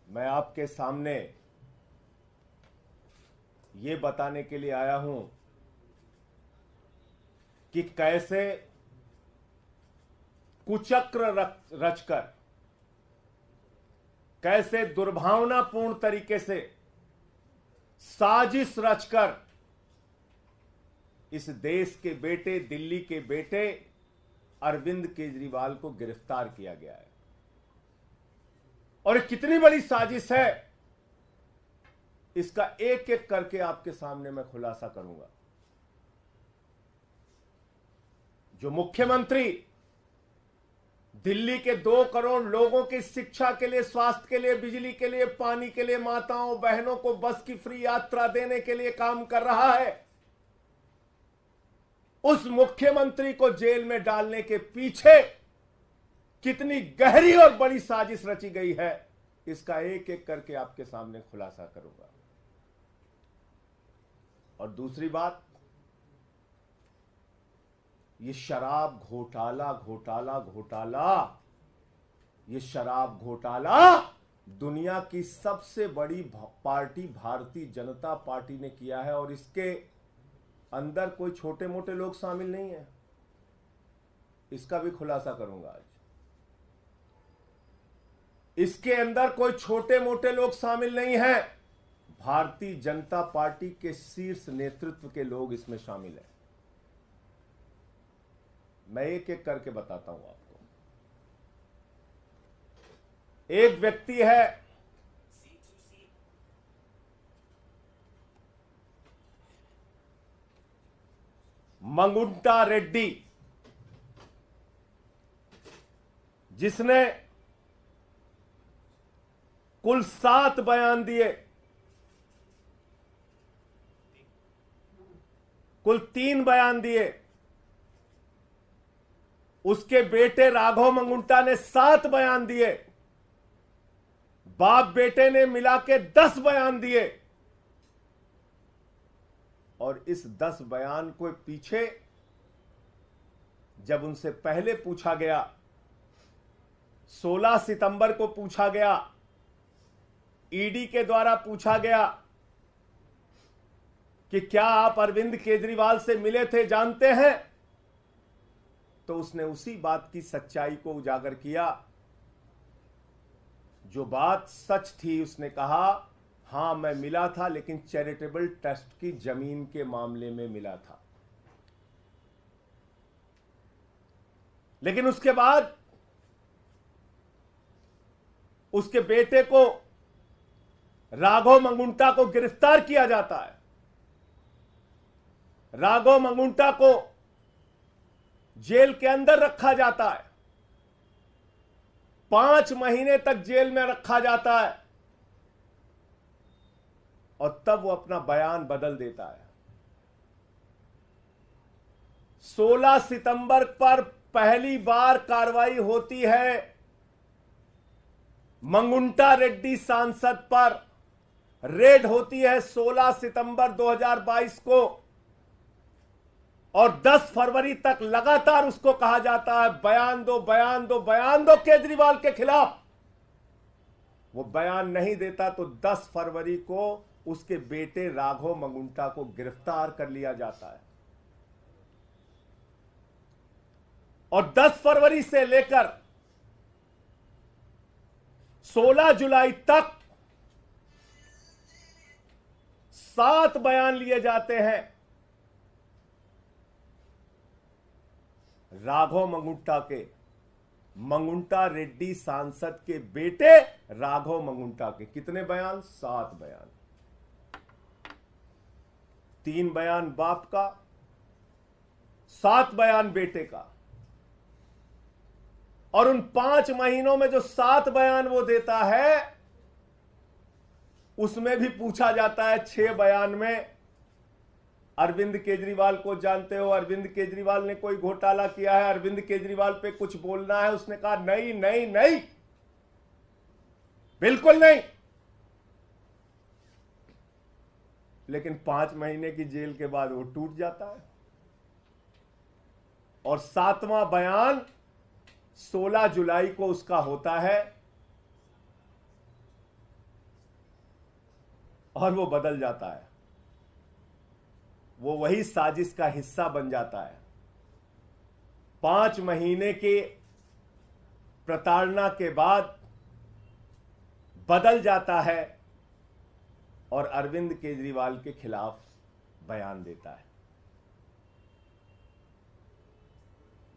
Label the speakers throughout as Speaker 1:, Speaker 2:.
Speaker 1: मैं आपके सामने ये बताने के लिए आया हूं कि कैसे कुचक्र रचकर, कैसे दुर्भावनापूर्ण तरीके से साजिश रचकर इस देश के बेटे, दिल्ली के बेटे अरविंद केजरीवाल को गिरफ्तार किया गया है। और कितनी बड़ी साजिश है, इसका एक एक करके आपके सामने मैं खुलासा करूंगा। जो मुख्यमंत्री दिल्ली के 2 करोड़ लोगों की शिक्षा के लिए, स्वास्थ्य के लिए, बिजली के लिए, पानी के लिए, माताओं बहनों को बस की फ्री यात्रा देने के लिए काम कर रहा है, उस मुख्यमंत्री को जेल में डालने के पीछे कितनी गहरी और बड़ी साजिश रची गई है, इसका एक एक करके आपके सामने खुलासा करूंगा। और दूसरी बात, ये शराब घोटाला घोटाला घोटाला, ये शराब घोटाला दुनिया की सबसे बड़ी पार्टी भारतीय जनता पार्टी ने किया है। और इसके अंदर कोई छोटे मोटे लोग शामिल नहीं है, इसका भी खुलासा करूंगा आज। इसके अंदर कोई छोटे मोटे लोग शामिल नहीं हैं, भारतीय जनता पार्टी के शीर्ष नेतृत्व के लोग इसमें शामिल हैं। मैं एक एक करके बताता हूं आपको। एक व्यक्ति है मंगुंटा रेड्डी, जिसने कुल 7 बयान दिए, कुल 3 बयान दिए। उसके बेटे राघव मंगुंटा ने 7 बयान दिए, बाप बेटे ने मिला के 10 बयान दिए। और इस 10 बयान को पीछे जब उनसे पहले पूछा गया, 16 सितंबर को पूछा गया, ईडी के द्वारा पूछा गया कि क्या आप अरविंद केजरीवाल से मिले थे, जानते हैं, तो उसने उसी बात की सच्चाई को उजागर किया। जो बात सच थी, उसने कहा हां मैं मिला था, लेकिन चैरिटेबल ट्रस्ट की जमीन के मामले में मिला था। लेकिन उसके बाद उसके बेटे को, राघव मंगुंटा को गिरफ्तार किया जाता है। राघव मंगुंटा को जेल के अंदर रखा जाता है, 5 महीने तक जेल में रखा जाता है। और तब वो अपना बयान बदल देता है। 16 सितंबर पर पहली बार कार्रवाई होती है मंगुंटा रेड्डी सांसद पर, रेड होती है 16 सितंबर 2022 को। और 10 फरवरी तक लगातार उसको कहा जाता है बयान दो, बयान दो, बयान दो केजरीवाल के खिलाफ। वो बयान नहीं देता तो 10 फरवरी को उसके बेटे राघव मंगुंटा को गिरफ्तार कर लिया जाता है। और 10 फरवरी से लेकर 16 जुलाई तक 7 बयान लिए जाते हैं राघव मंगुंटा के, मंगुंटा रेड्डी सांसद के बेटे राघव मंगुंटा के। कितने बयान? 7 बयान। 3 बयान बाप का, 7 बयान बेटे का। और उन 5 महीनों में जो 7 बयान वो देता है, उसमें भी पूछा जाता है 6 बयान में अरविंद केजरीवाल को जानते हो, अरविंद केजरीवाल ने कोई घोटाला किया है, अरविंद केजरीवाल पे कुछ बोलना है। उसने कहा नहीं नहीं नहीं, बिल्कुल नहीं। लेकिन 5 महीने की जेल के बाद वो टूट जाता है। और 7वां बयान 16 जुलाई को उसका होता है और वो बदल जाता है, वो वही साजिश का हिस्सा बन जाता है। 5 महीने के प्रताड़ना के बाद बदल जाता है और अरविंद केजरीवाल के खिलाफ बयान देता है।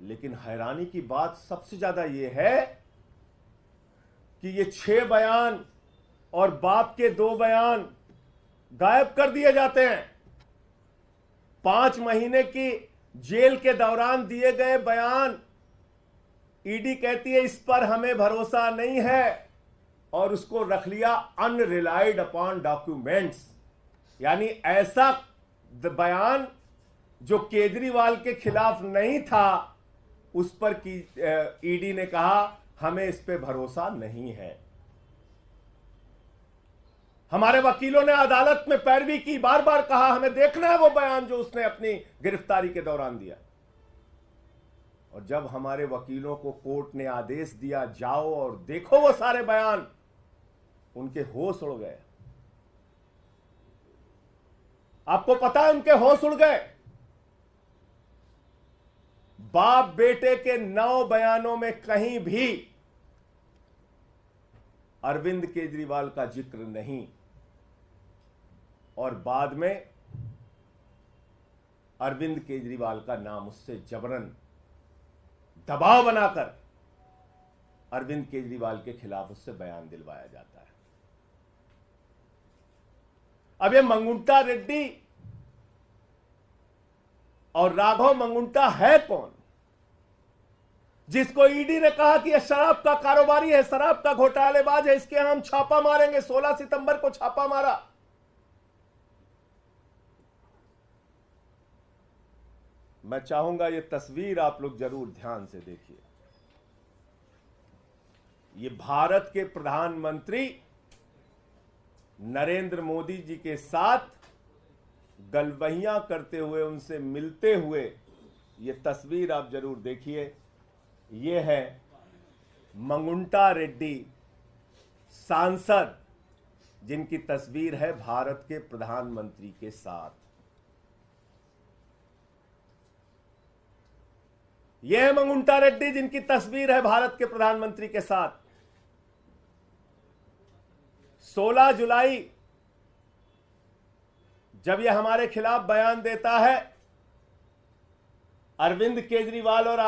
Speaker 1: लेकिन हैरानी की बात सबसे ज्यादा यह है कि ये 6 बयान और बाप के 2 बयान गायब कर दिए जाते हैं। 5 महीने की जेल के दौरान दिए गए बयान, ईडी कहती है इस पर हमें भरोसा नहीं है और उसको रख लिया अनरिलाइड अपॉन डॉक्यूमेंट्स, यानी ऐसा बयान जो केजरीवाल के खिलाफ नहीं था उस पर की ईडी ने कहा हमें इस पे भरोसा नहीं है। हमारे वकीलों ने अदालत में पैरवी की, बार बार कहा हमें देखना है वो बयान जो उसने अपनी गिरफ्तारी के दौरान दिया। और जब हमारे वकीलों को कोर्ट ने आदेश दिया जाओ और देखो वो सारे बयान, उनके होश उड़ गए। आपको पता है उनके होश उड़ गए। बाप बेटे के 9 बयानों में कहीं भी अरविंद केजरीवाल का जिक्र नहीं, और बाद में अरविंद केजरीवाल का नाम उससे जबरन दबाव बनाकर अरविंद केजरीवाल के खिलाफ उससे बयान दिलवाया जाता है। अब ये मंगुंटा रेड्डी और राघव मंगुंटा है कौन, जिसको ईडी ने कहा कि यह शराब का कारोबारी है, शराब का घोटालेबाज है, इसके हम छापा मारेंगे। 16 सितंबर को छापा मारा। मैं चाहूंगा ये तस्वीर आप लोग जरूर ध्यान से देखिए। ये भारत के प्रधानमंत्री नरेंद्र मोदी जी के साथ गलबहियां करते हुए, उनसे मिलते हुए, ये तस्वीर आप जरूर देखिए। ये है मंगुंटा रेड्डी सांसद, जिनकी तस्वीर है भारत के प्रधानमंत्री के साथ। यह है मंगुंटा रेड्डी जिनकी तस्वीर है भारत के प्रधानमंत्री के साथ। 16 जुलाई जब यह हमारे खिलाफ बयान देता है, अरविंद केजरीवाल और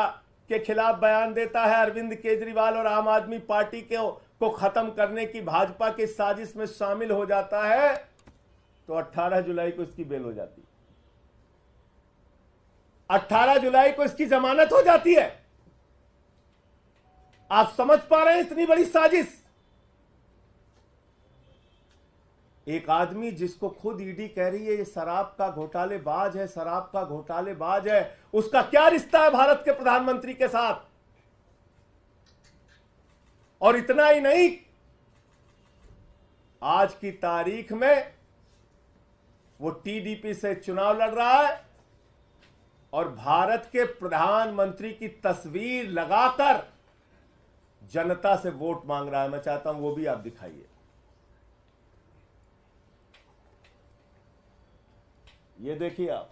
Speaker 1: के खिलाफ बयान देता है, अरविंद केजरीवाल और आम आदमी पार्टी को खत्म करने की भाजपा की साजिश में शामिल हो जाता है, तो 18 जुलाई को इसकी बेल हो जाती है। 18 जुलाई को इसकी जमानत हो जाती है। आप समझ पा रहे हैं इतनी बड़ी साजिश। एक आदमी जिसको खुद ईडी कह रही है ये शराब का घोटालेबाज है, शराब का घोटालेबाज है, उसका क्या रिश्ता है भारत के प्रधानमंत्री के साथ। और इतना ही नहीं, आज की तारीख में वो टीडीपी से चुनाव लड़ रहा है और भारत के प्रधानमंत्री की तस्वीर लगाकर जनता से वोट मांग रहा है। मैं चाहता हूं वो भी आप दिखाइए। ये देखिए आप,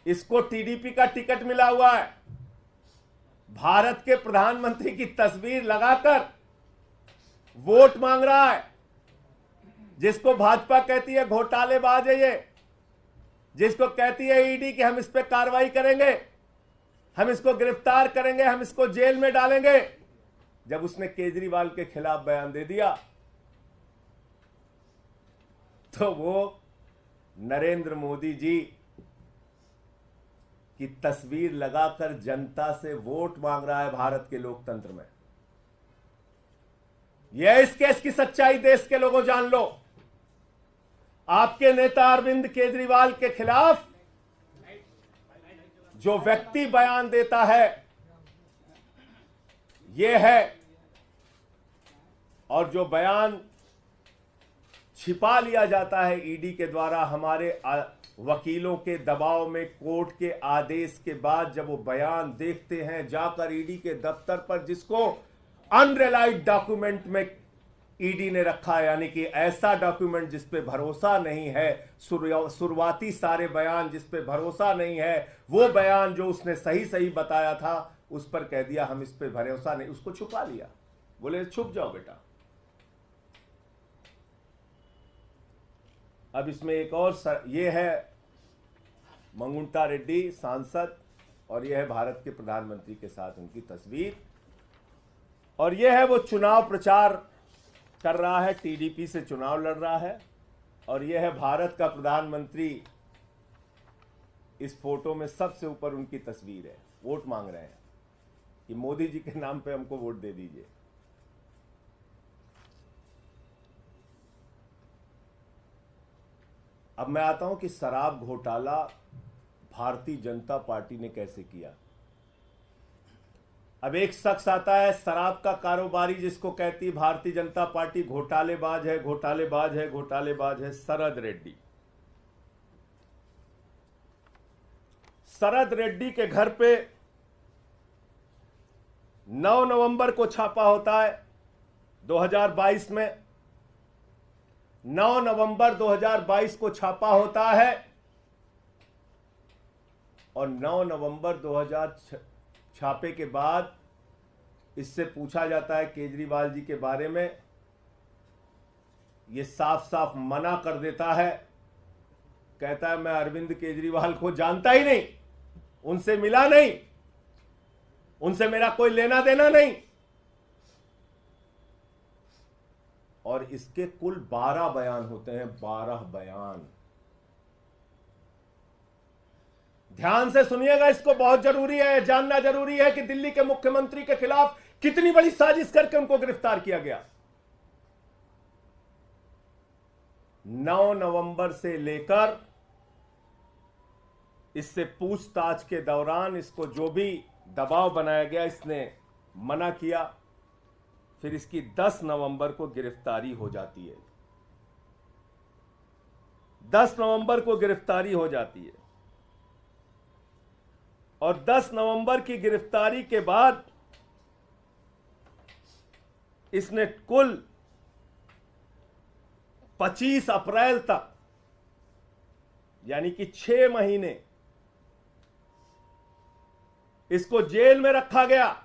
Speaker 1: इसको टीडीपी का टिकट मिला हुआ है, भारत के प्रधानमंत्री की तस्वीर लगाकर वोट मांग रहा है। जिसको भाजपा कहती है घोटालेबाज है ये, जिसको कहती है ईडी कि हम इस पे कार्रवाई करेंगे, हम इसको गिरफ्तार करेंगे, हम इसको जेल में डालेंगे। जब उसने केजरीवाल के खिलाफ बयान दे दिया तो वो नरेंद्र मोदी जी की तस्वीर लगाकर जनता से वोट मांग रहा है भारत के लोकतंत्र में। यह इस केस की सच्चाई देश के लोगों जान लो। आपके नेता अरविंद केजरीवाल के खिलाफ जो व्यक्ति बयान देता है यह है, और जो बयान छिपा लिया जाता है ईडी के द्वारा हमारे वकीलों के दबाव में, कोर्ट के आदेश के बाद जब वो बयान देखते हैं जाकर ईडी के दफ्तर पर, जिसको अनरिलाइड डॉक्यूमेंट में ईडी ने रखा है, यानी कि ऐसा डॉक्यूमेंट जिस पे भरोसा नहीं है, शुरुआती सारे बयान जिस पे भरोसा नहीं है, वो बयान जो उसने सही सही बताया था उस पर कह दिया हम इस पे भरोसा नहीं, उसको छुपा लिया, बोले छुप जाओ बेटा। अब इसमें एक और ये है मंगुंटा रेड्डी सांसद, और ये है भारत के प्रधानमंत्री के साथ उनकी तस्वीर, और ये है वो चुनाव प्रचार कर रहा है, टीडीपी से चुनाव लड़ रहा है, और ये है भारत का प्रधानमंत्री। इस फोटो में सबसे ऊपर उनकी तस्वीर है, वोट मांग रहे हैं कि मोदी जी के नाम पे हमको वोट दे दीजिए। अब मैं आता हूं कि शराब घोटाला भारतीय जनता पार्टी ने कैसे किया। अब एक शख्स आता है शराब का कारोबारी, जिसको कहती है भारतीय जनता पार्टी घोटालेबाज है, घोटालेबाज है, घोटालेबाज है, शरद रेड्डी। शरद रेड्डी के घर पे 9 नवंबर को छापा होता है 2022 में। 9 नवंबर 2022 को छापा होता है और 9 नवंबर 2000 छापे के बाद इससे पूछा जाता है केजरीवाल जी के बारे में। ये साफ साफ मना कर देता है, कहता है मैं अरविंद केजरीवाल को जानता ही नहीं, उनसे मिला नहीं, उनसे मेरा कोई लेना देना नहीं। और इसके कुल 12 बयान होते हैं, 12 बयान। ध्यान से सुनिएगा, इसको बहुत जरूरी है, जानना जरूरी है कि दिल्ली के मुख्यमंत्री के खिलाफ कितनी बड़ी साजिश करके उनको गिरफ्तार किया गया। 9 नवंबर से लेकर इससे पूछताछ के दौरान इसको जो भी दबाव बनाया गया, इसने मना किया। फिर इसकी 10 नवंबर को गिरफ्तारी हो जाती है, 10 नवंबर को गिरफ्तारी हो जाती है। और 10 नवंबर की गिरफ्तारी के बाद इसने कुल 25 अप्रैल तक, यानी कि 6 महीने इसको जेल में रखा गया।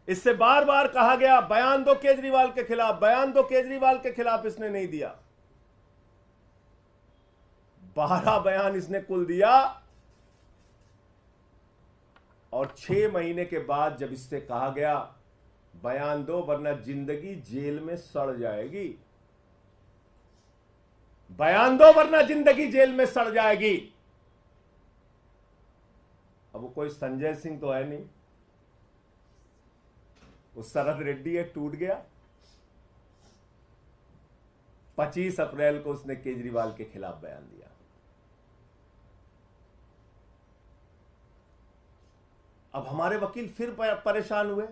Speaker 1: इससे बार बार कहा गया बयान दो केजरीवाल के खिलाफ, बयान दो केजरीवाल के खिलाफ, इसने नहीं दिया। 12 बयान इसने कुल दिया और 6 महीने के बाद जब इससे कहा गया बयान दो वरना जिंदगी जेल में सड़ जाएगी, बयान दो वरना जिंदगी जेल में सड़ जाएगी। अब वो कोई संजय सिंह तो है नहीं, वो शरद रेड्डी है, टूट गया। 25 अप्रैल को उसने केजरीवाल के खिलाफ बयान दिया। अब हमारे वकील फिर परेशान हुए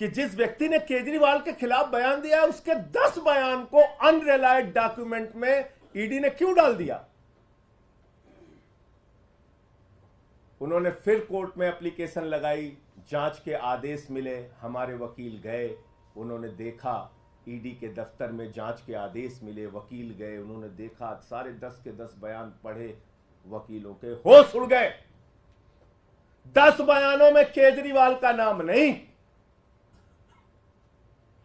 Speaker 1: कि जिस व्यक्ति ने केजरीवाल के खिलाफ बयान दिया उसके 10 बयान को अनरिलायड डॉक्यूमेंट में ईडी ने क्यों डाल दिया। उन्होंने फिर कोर्ट में एप्लीकेशन लगाई, जांच के आदेश मिले, हमारे वकील गए, उन्होंने देखा, ईडी के दफ्तर में जांच के आदेश मिले, वकील गए, उन्होंने देखा, सारे 10 के 10 बयान पढ़े, वकीलों के होश उड़ गए। 10 बयानों में केजरीवाल का नाम नहीं,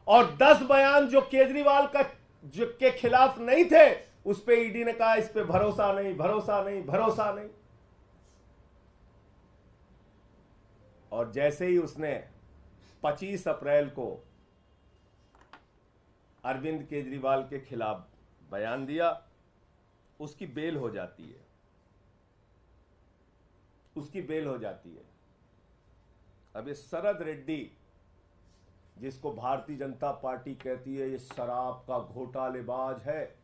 Speaker 1: और 10 बयान जो केजरीवाल का के खिलाफ नहीं थे उस पे ईडी ने कहा इस पे भरोसा नहीं, भरोसा नहीं, भरोसा नहीं। और जैसे ही उसने 25 अप्रैल को अरविंद केजरीवाल के खिलाफ बयान दिया, उसकी बेल हो जाती है, उसकी बेल हो जाती है। अब ये शरद रेड्डी, जिसको भारतीय जनता पार्टी कहती है ये शराब का घोटालेबाज है,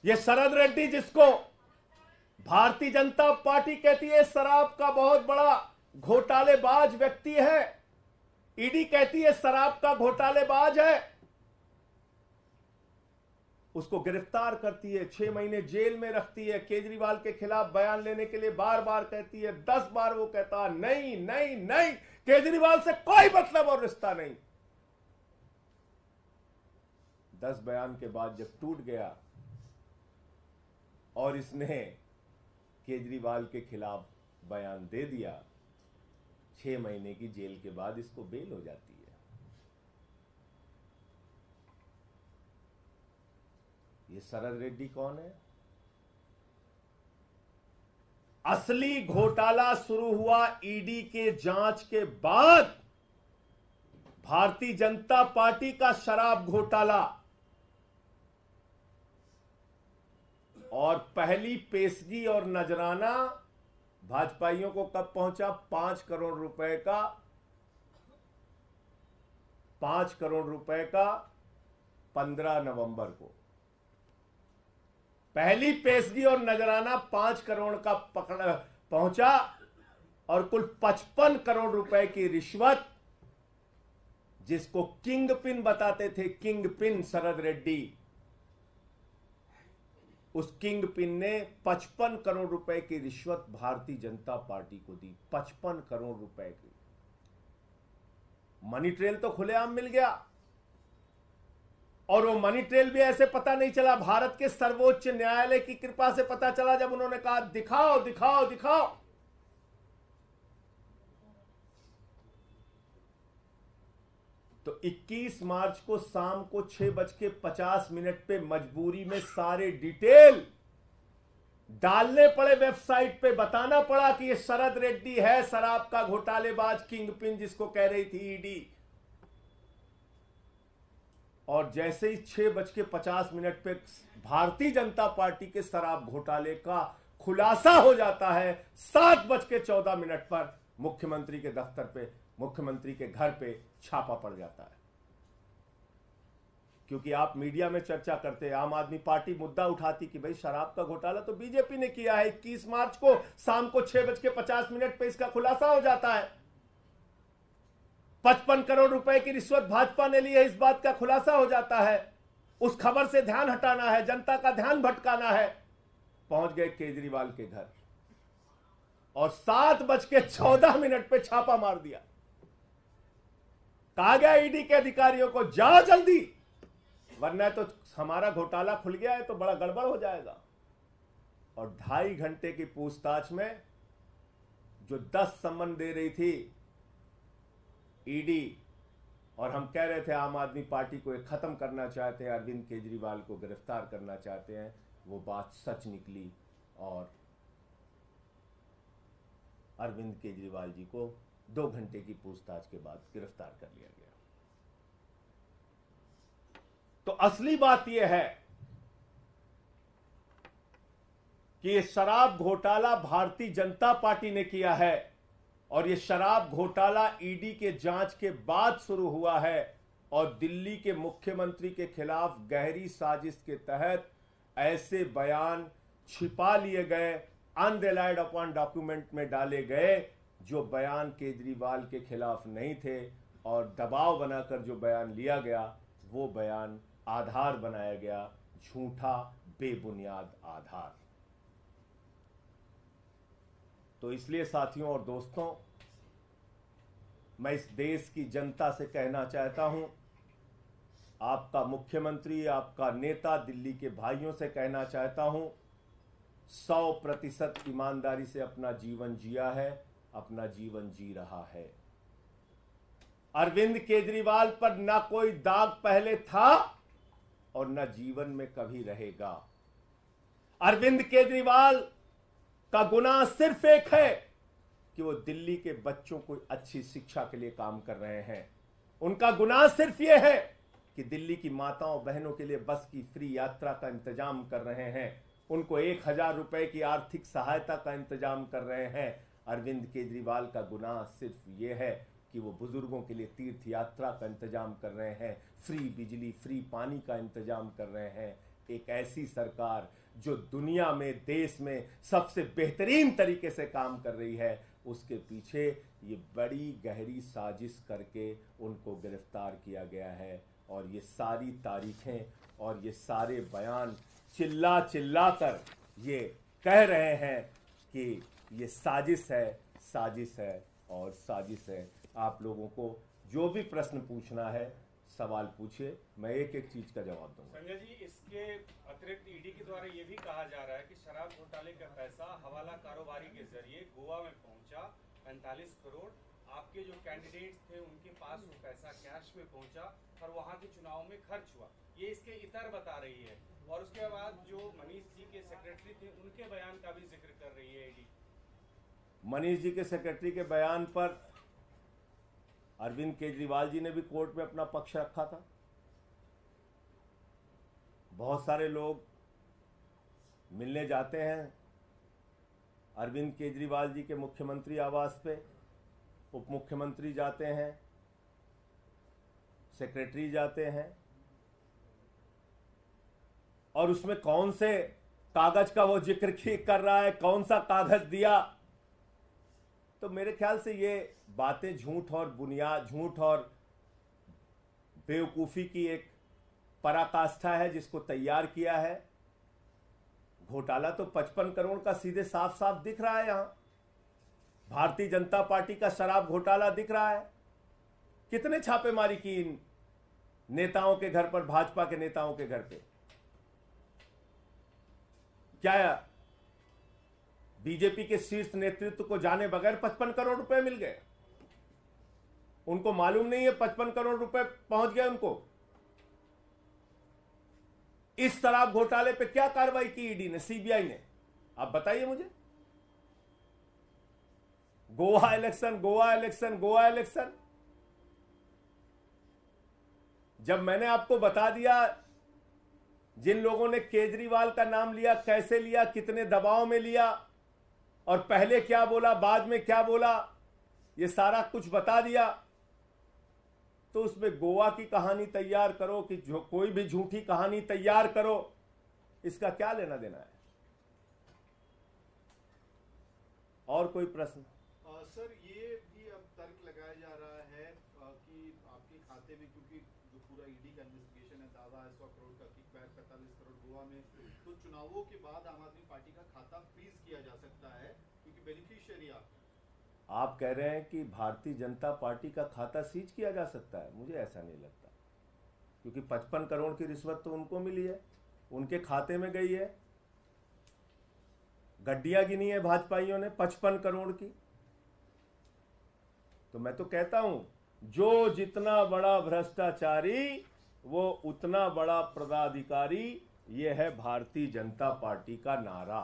Speaker 1: ये शरद रेड्डी जिसको भारतीय जनता पार्टी कहती है शराब का बहुत बड़ा घोटालेबाज व्यक्ति है, ईडी कहती है शराब का घोटालेबाज है, उसको गिरफ्तार करती है, 6 महीने जेल में रखती है, केजरीवाल के खिलाफ बयान लेने के लिए बार बार कहती है, 10 बार वो कहता नहीं नहीं नहीं, केजरीवाल से कोई मतलब और रिश्ता नहीं। 10 बयान के बाद जब टूट गया और इसने केजरीवाल के खिलाफ बयान दे दिया, 6 महीने की जेल के बाद इसको बेल हो जाती है। ये शरद रेड्डी कौन है? असली घोटाला शुरू हुआ ईडी के जांच के बाद। भारतीय जनता पार्टी का शराब घोटाला, और पहली पेशगी और नजराना भाजपाइयों को कब पहुंचा? 5 करोड़ रुपए का, 5 करोड़ रुपए का 15 नवंबर को पहली पेशगी और नजराना 5 करोड़ का पहुंचा, और कुल 55 करोड़ रुपए की रिश्वत, जिसको किंग पिन बताते थे, किंग पिन शरद रेड्डी, उस किंग पिन ने 55 करोड़ रुपए की रिश्वत भारतीय जनता पार्टी को दी। 55 करोड़ रुपए की मनी ट्रेल तो खुलेआम मिल गया, और वो मनी ट्रेल भी ऐसे पता नहीं चला, भारत के सर्वोच्च न्यायालय की कृपा से पता चला, जब उन्होंने कहा दिखाओ दिखाओ दिखाओ। तो 21 मार्च को शाम को 6:50 पे मजबूरी में सारे डिटेल डालने पड़े वेबसाइट पे, बताना पड़ा कि ये शरद रेड्डी है शराब का घोटालेबाज, किंग पिन जिसको कह रही थी ईडी। और जैसे ही 6:50 पे भारतीय जनता पार्टी के शराब घोटाले का खुलासा हो जाता है, 7:14 पर मुख्यमंत्री के दफ्तर पे, मुख्यमंत्री के घर पे छापा पड़ जाता है। क्योंकि आप मीडिया में चर्चा करते, आम आदमी पार्टी मुद्दा उठाती कि भाई शराब का घोटाला तो बीजेपी ने किया है। 21 मार्च को शाम को 6:50 पे इसका खुलासा हो जाता है। 55 करोड़ रुपए की रिश्वत भाजपा ने ली है, इस बात का खुलासा हो जाता है। उस खबर से ध्यान हटाना है, जनता का ध्यान भटकाना है। पहुंच गए केजरीवाल के घर और 7:14 पे छापा मार दिया। कहा गया ईडी के अधिकारियों को, जाओ जल्दी, वरना तो हमारा घोटाला खुल गया है तो बड़ा गड़बड़ हो जाएगा। और 2.5 घंटे की पूछताछ में जो 10 सम्मन दे रही थी ईडी, और हम कह रहे थे आम आदमी पार्टी को एक खत्म करना चाहते हैं, अरविंद केजरीवाल को गिरफ्तार करना चाहते हैं, वो बात सच निकली और अरविंद केजरीवाल जी को 2 घंटे की पूछताछ के बाद गिरफ्तार कर लिया गया। तो असली बात यह है कि यह शराब घोटाला भारतीय जनता पार्टी ने किया है, और यह शराब घोटाला ईडी के जांच के बाद शुरू हुआ है, और दिल्ली के मुख्यमंत्री के खिलाफ गहरी साजिश के तहत ऐसे बयान छिपा लिए गए, अनरिलाइड अपॉन डॉक्यूमेंट में डाले गए, जो बयान केजरीवाल के खिलाफ नहीं थे, और दबाव बनाकर जो बयान लिया गया वो बयान आधार बनाया गया, झूठा बेबुनियाद आधार। तो इसलिए साथियों और दोस्तों, मैं इस देश की जनता से कहना चाहता हूं, आपका मुख्यमंत्री, आपका नेता, दिल्ली के भाइयों से कहना चाहता हूं, 100% ईमानदारी से अपना जीवन जिया है, अपना जीवन जी रहा है। अरविंद केजरीवाल पर ना कोई दाग पहले था और न जीवन में कभी रहेगा। अरविंद केजरीवाल का गुनाह सिर्फ एक है कि वो दिल्ली के बच्चों को अच्छी शिक्षा के लिए काम कर रहे हैं। उनका गुनाह सिर्फ ये है कि दिल्ली की माताओं बहनों के लिए बस की फ्री यात्रा का इंतजाम कर रहे हैं, उनको 1000 रुपए की आर्थिक सहायता का इंतजाम कर रहे हैं। अरविंद केजरीवाल का गुनाह सिर्फ ये है कि वो बुजुर्गों के लिए तीर्थ यात्रा का इंतजाम कर रहे हैं, फ्री बिजली, फ्री पानी का इंतजाम कर रहे हैं। एक ऐसी सरकार जो दुनिया में, देश में सबसे बेहतरीन तरीके से काम कर रही है, उसके पीछे ये बड़ी गहरी साजिश करके उनको गिरफ्तार किया गया है। और ये सारी तारीखें और ये सारे बयान चिल्ला चिल्ला कर ये कह रहे हैं कि ये साजिश है, साजिश है और साजिश है। आप लोगों को जो भी प्रश्न पूछना है सवाल पूछिए, मैं एक एक चीज का जवाब दूंगा।
Speaker 2: संजय जी, इसके अतिरिक्त ईडी के द्वारा ये भी कहा जा रहा है कि शराब घोटाले का पैसा हवाला कारोबारी के जरिए गोवा में पहुंचा 45 करोड़, आपके जो कैंडिडेट्स थे उनके पास वो पैसा कैश में पहुंचा और वहां के चुनाव में खर्च हुआ, ये इसके इतर बता रही है। और उसके बाद जो मनीष जी के सेक्रेटरी थे उनके बयान का भी जिक्र कर रही है ईडी।
Speaker 1: मनीष जी के सेक्रेटरी के बयान पर अरविंद केजरीवाल जी ने भी कोर्ट में अपना पक्ष रखा था। बहुत सारे लोग मिलने जाते हैं अरविंद केजरीवाल जी के मुख्यमंत्री आवास पे, उप मुख्यमंत्री जाते हैं, सेक्रेटरी जाते हैं, और उसमें कौन से कागज का वो जिक्र कर रहा है, कौन सा कागज दिया। तो मेरे ख्याल से ये बातें झूठ और बुनियाद, झूठ और बेवकूफ़ी की एक पराकाष्ठा है जिसको तैयार किया है। घोटाला तो 55 करोड़ का सीधे साफ साफ दिख रहा है। यहां भारतीय जनता पार्टी का शराब घोटाला दिख रहा है। कितने छापेमारी की इन नेताओं के घर पर, भाजपा के नेताओं के घर पे। क्या बीजेपी के शीर्ष नेतृत्व को जाने बगैर 55 करोड़ रुपए मिल गए? उनको मालूम नहीं है 55 करोड़ रुपए पहुंच गए उनको। इस शराब घोटाले पे क्या कार्रवाई की ईडी ने, सीबीआई ने? आप बताइए मुझे। Goa election, Goa election, Goa election. जब मैंने आपको बता दिया जिन लोगों ने केजरीवाल का नाम लिया, कैसे लिया, कितने दबाव में लिया, और पहले क्या बोला, बाद में क्या बोला, ये सारा कुछ बता दिया, तो उसमें गोवा की कहानी तैयार करो कि जो कोई भी झूठी कहानी तैयार करो, इसका क्या लेना देना है? और कोई प्रश्न?
Speaker 3: सर, ये भी अब तर्क लगाया जा रहा है कि आपके खाते में, क्योंकि जो पूरा ईडी का इन्वेस्टिगेशन है, दावा है 100 करोड़ का किकबैक, 45 करोड़ गोवा में, तो चुनावों के बाद आम आदमी पार्टी का खाता फ्रीज किया जा सकता है क्योंकि बेनिफिशियरी
Speaker 1: आप कह रहे हैं कि भारतीय जनता पार्टी का खाता सीज किया जा सकता है? मुझे ऐसा नहीं लगता, क्योंकि 55 करोड़ की रिश्वत तो उनको मिली है, उनके खाते में गई है। गड्डियां गिनी है भाजपाइयों ने 55 करोड़ की। तो मैं तो कहता हूं, जो जितना बड़ा भ्रष्टाचारी वो उतना बड़ा पदाधिकारी, ये है भारतीय जनता पार्टी का नारा।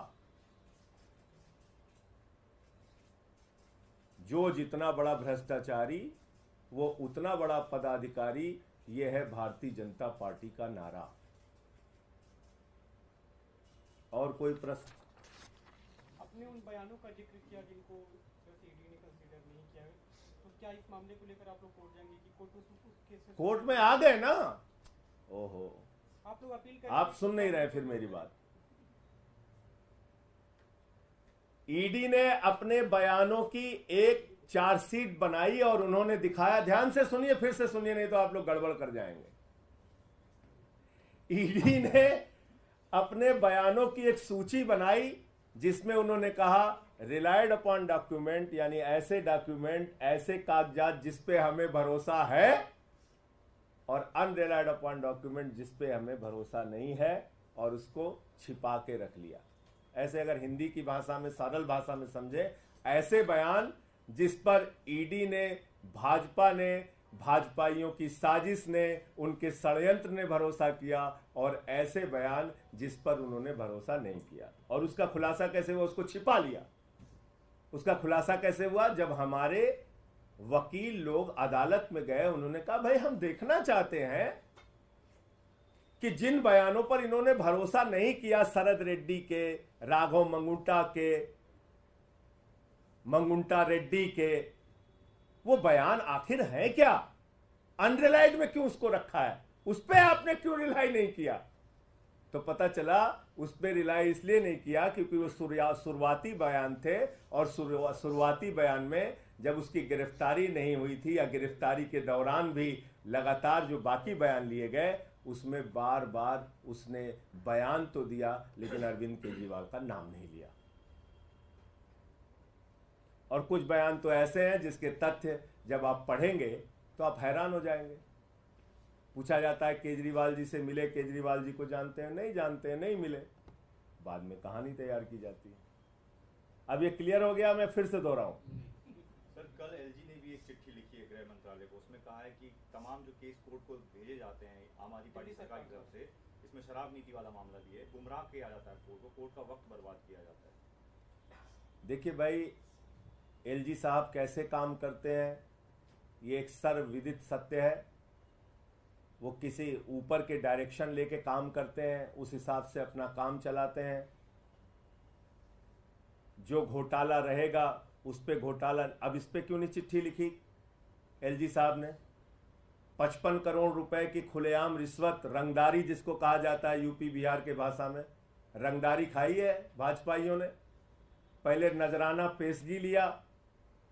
Speaker 1: जो जितना बड़ा भ्रष्टाचारी वो उतना बड़ा पदाधिकारी, ये है भारतीय जनता पार्टी का नारा। और कोई प्रश्न?
Speaker 4: अपने उन बयानों का जिक्र किया जिनको ईडी ने कंसीडर नहीं किया, तो क्या इस मामले को लेकर आप लोग कोर्ट जाएंगे कि कोर्ट में उस केस
Speaker 1: कोर्ट में आ गए ना? ओहो,
Speaker 4: आप लोग अपील कर,
Speaker 1: आप सुन नहीं रहे फिर मेरी बात। ईडी ने अपने बयानों की एक चार्जशीट बनाई और उन्होंने दिखाया। ध्यान से सुनिए, फिर से सुनिए, नहीं तो आप लोग गड़बड़ कर जाएंगे। ईडी ने अपने बयानों की एक सूची बनाई जिसमें उन्होंने कहा रिलायड अपॉन डॉक्यूमेंट, यानी ऐसे डॉक्यूमेंट, ऐसे कागजात जिस पे हमें भरोसा है, और अनरिलायड अपॉन डॉक्यूमेंट जिस पे हमें भरोसा नहीं है, और उसको छिपा के रख लिया। ऐसे अगर हिंदी की भाषा में, सरल भाषा में समझे, ऐसे बयान जिस पर ईडी ने, भाजपा ने, भाजपाइयों की साजिश ने, उनके षड्यंत्र ने भरोसा किया, और ऐसे बयान जिस पर उन्होंने भरोसा नहीं किया। और उसका खुलासा कैसे हुआ? उसको छिपा लिया। उसका खुलासा कैसे हुआ? जब हमारे वकील लोग अदालत में गए, उन्होंने कहा भाई हम देखना चाहते हैं कि जिन बयानों पर इन्होंने भरोसा नहीं किया, शरद रेड्डी के, राघव मंगुंटा रेड्डी के, वो बयान आखिर है क्या? अनरिलाइड में क्यों उसको रखा है? उस पर आपने क्यों रिलाई नहीं किया? तो पता चला उस पर रिलाई इसलिए नहीं किया क्योंकि वो शुरुआती बयान थे, और शुरुआती बयान में जब उसकी गिरफ्तारी नहीं हुई थी या गिरफ्तारी के दौरान भी लगातार जो बाकी बयान लिए गए उसमें बार बार उसने बयान तो दिया लेकिन अरविंद केजरीवाल का नाम नहीं लिया। और कुछ बयान तो ऐसे हैं जिसके तथ्य जब आप पढ़ेंगे तो आप हैरान हो जाएंगे। पूछा जाता है केजरीवाल जी से मिले, केजरीवाल जी को जानते हैं? नहीं जानते हैं, नहीं मिले। बाद में कहानी तैयार की जाती है। अब ये क्लियर हो गया, मैं फिर से दोहराऊं।
Speaker 5: सर, कल एलजी ने भी एक चिट्ठी लिखी है गृह मंत्रालय को, उसमें कहा है कि तमाम जो केस कोर्ट को भेजे जाते हैं आम आदमी पार्टी सरकार की तरफ से, इसमें शराब नीति वाला मामला भी है, गुमराह किया जाता है कोर्ट को, कोर्ट का वक्त बर्बाद किया जाता है।
Speaker 1: देखिए भाई, एलजी साहब कैसे काम करते हैं ये एक सर्वविदित सत्य है। वो किसी ऊपर के डायरेक्शन लेके काम करते हैं, उस हिसाब से अपना काम चलाते हैं। जो घोटाला रहेगा उस पे घोटाला। अब इस पे क्यों नहीं चिट्ठी लिखी एलजी साहब ने? 55 करोड़ रुपए की खुलेआम रिश्वत, रंगदारी जिसको कहा जाता है यूपी बिहार के भाषा में, रंगदारी खाई है भाजपाइयों ने। पहले नजराना पेशगी लिया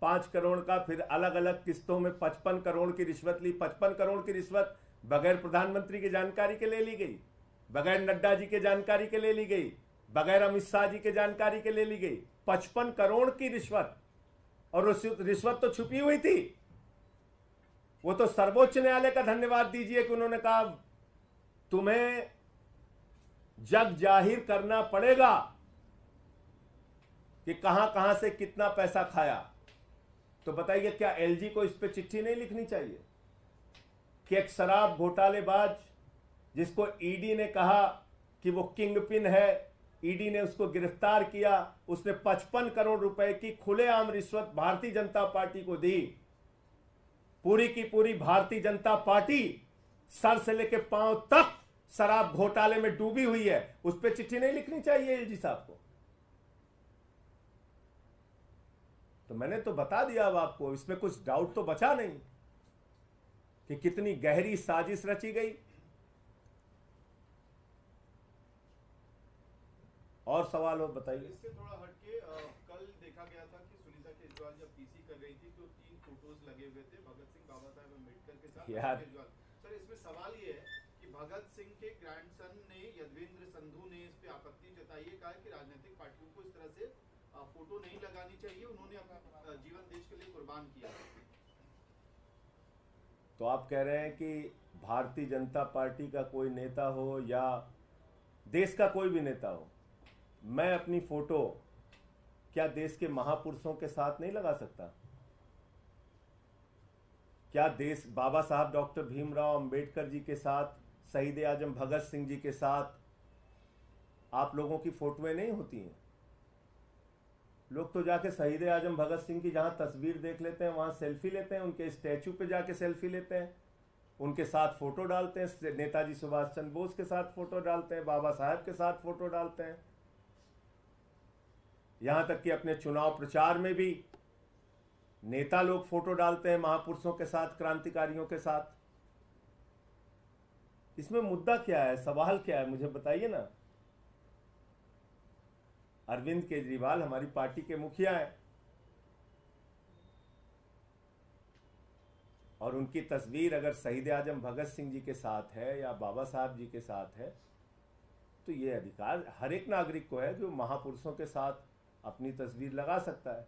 Speaker 1: 5 करोड़ का, फिर अलग अलग किस्तों में 55 करोड़ की रिश्वत ली। 55 करोड़ की रिश्वत बगैर प्रधानमंत्री की जानकारी के ले ली गई, बगैर नड्डा जी के जानकारी के ले ली गई, बगैर अमित शाह जी के जानकारी के ले ली गई। 55 करोड़ की रिश्वत, और रिश्वत तो छुपी हुई थी। वो तो सर्वोच्च न्यायालय का धन्यवाद दीजिए कि उन्होंने कहा तुम्हें जग जाहिर करना पड़ेगा कि कहां कहां से कितना पैसा खाया। तो बताइए, क्या एलजी को इस पे चिट्ठी नहीं लिखनी चाहिए कि एक शराब घोटालेबाज जिसको ईडी ने कहा कि वो किंगपिन है, ईडी ने उसको गिरफ्तार किया, उसने 55 करोड़ रुपए की खुलेआम रिश्वत भारतीय जनता पार्टी को दी। पूरी की पूरी भारतीय जनता पार्टी सर से लेकर पांव तक शराब घोटाले में डूबी हुई है। उस पर चिट्ठी नहीं लिखनी चाहिए एलजी साहब को? तो मैंने तो बता दिया अब आपको, इसमें कुछ डाउट तो बचा नहीं कि कितनी गहरी साजिश रची गई। और सवाल हो बताइए।
Speaker 3: इससे थोड़ा हटके कल देखा गया था कि सुनीता केजरीवाल जब पीसी कर रही थी तो 3 फोटोज लगे हुए थे भगत सिंह, बाबा साहेब अम्बेडकर के साथ
Speaker 1: यार।
Speaker 3: केजरीवाल। सर, इसमें सवाल ये है कि भगत सिंह के ग्रैंडसन ने, यदवेंद्र संधू ने इस पे आपत्ति जताई है, कहा कि राजनीतिक पार्टियों को इस तरह से फोटो नहीं लगानी चाहिए, उन्होंने अपना जीवन देश के लिए कुर्बान किया।
Speaker 1: तो आप कह रहे हैं कि भारतीय जनता पार्टी का कोई नेता हो या देश का कोई भी नेता हो, मैं अपनी फोटो क्या देश के महापुरुषों के साथ नहीं लगा सकता? क्या देश बाबा साहब डॉक्टर भीमराव अंबेडकर जी के साथ, शहीद आजम भगत सिंह जी के साथ आप लोगों की फोटोएं नहीं होती हैं? लोग तो जाके शहीद आजम भगत सिंह की जहां तस्वीर देख लेते हैं वहां सेल्फी लेते हैं, उनके स्टैचू पे जाके सेल्फी लेते हैं, उनके साथ फोटो डालते हैं, नेताजी सुभाष चंद्र बोस के साथ फोटो डालते हैं, बाबा साहब के साथ फोटो डालते हैं। यहां तक कि अपने चुनाव प्रचार में भी नेता लोग फोटो डालते हैं महापुरुषों के साथ, क्रांतिकारियों के साथ। इसमें मुद्दा क्या है, सवाल क्या है, मुझे बताइए ना। अरविंद केजरीवाल हमारी पार्टी के मुखिया हैं और उनकी तस्वीर अगर शहीद आजम भगत सिंह जी के साथ है या बाबा साहब जी के साथ है तो ये अधिकार हर एक नागरिक को है कि वो महापुरुषों के साथ अपनी तस्वीर लगा सकता है।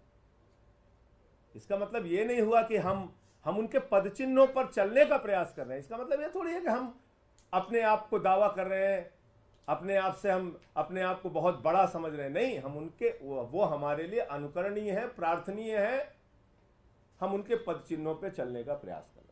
Speaker 1: इसका मतलब ये नहीं हुआ कि हम उनके पदचिन्हों पर चलने का प्रयास कर रहे हैं। इसका मतलब ये थोड़ी है कि हम अपने आप को दावा कर रहे हैं, अपने आप से हम अपने आप को बहुत बड़ा समझ रहे हैं। नहीं, हम उनके वो हमारे लिए अनुकरणीय है, प्रार्थनीय है। हम उनके पदचिन्हों पे चलने का प्रयास कर रहे हैं।